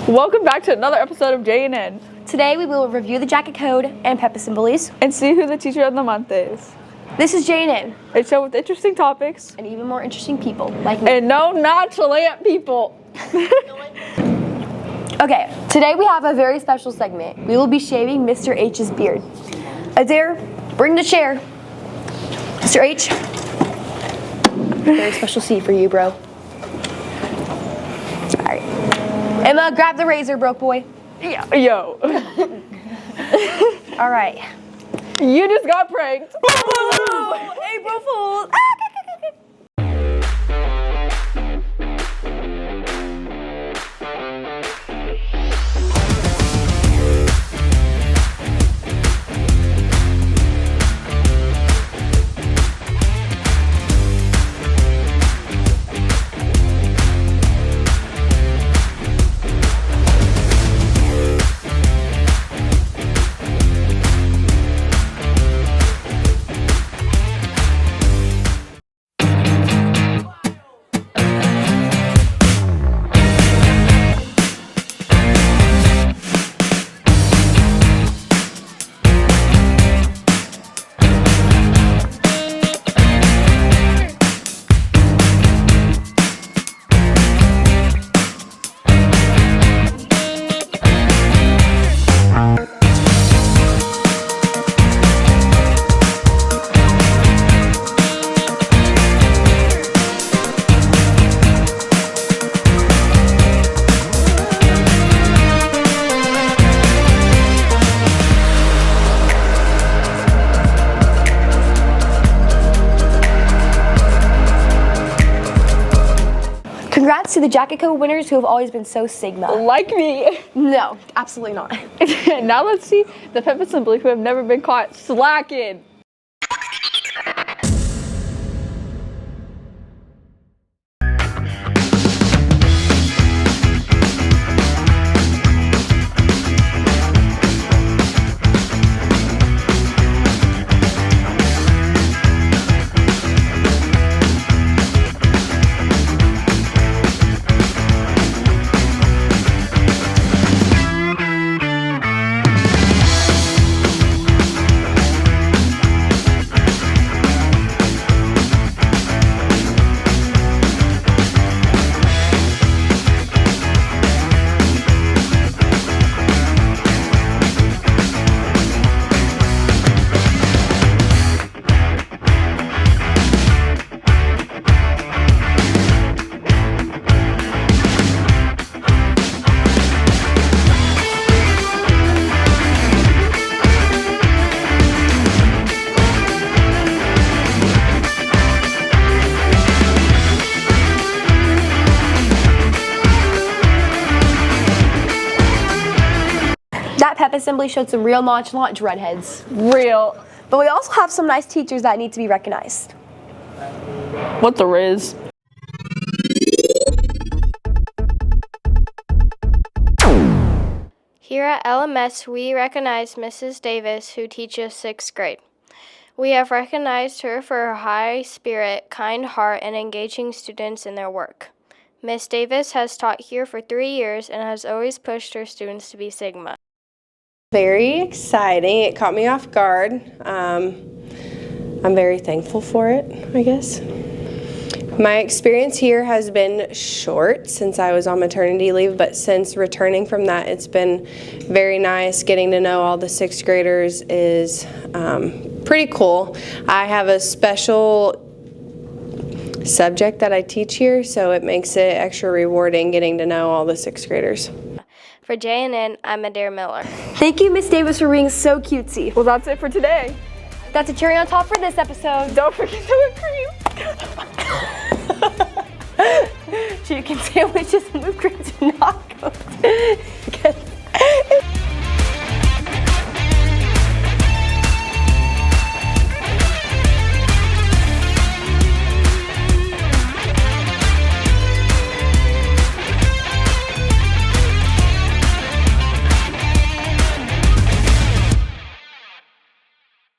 Welcome back to another episode of JNN. Today we will review the jacket code and pep assemblies And see who the teacher of the month is. This is JNN. A show with interesting topics. And even more interesting people like me. And no nonchalant people. Okay, today we have a very special segment. We will be shaving Mr. H's beard. Adair, bring the chair. Mr. H. Very special seat for you, bro. Alright. Emma, grab the razor, broke boy. Yeah, yo. Alright. You just got pranked. April Fool's. Congrats to the jacket code winners who have always been so Sigma. Like me. No, absolutely not. Now let's see the pep assembly who have never been caught slacking. That pep assembly showed some real nonchalant dreadheads. Real. But we also have some nice teachers that need to be recognized. What the riz? Here at LMS, we recognize Mrs. Davis, who teaches 6th grade. We have recognized her for her high spirit, kind heart, and engaging students in their work. Miss Davis has taught here for 3 years and has always pushed her students to be Sigma. Very exciting. It caught me off guard. I'm very thankful for it, I guess. My experience here has been short since I was on maternity leave, but since returning from that, it's been very nice. Getting to know all the 6th graders is pretty cool. I have a special subject that I teach here, so it makes it extra rewarding getting to know all the 6th graders. For JNN, I'm Adair Miller. Thank you, Miss Davis, for being so cutesy. Well, that's it for today. That's a cherry on top for this episode. Don't forget the whipped cream. Chicken sandwiches and whipped cream do not go.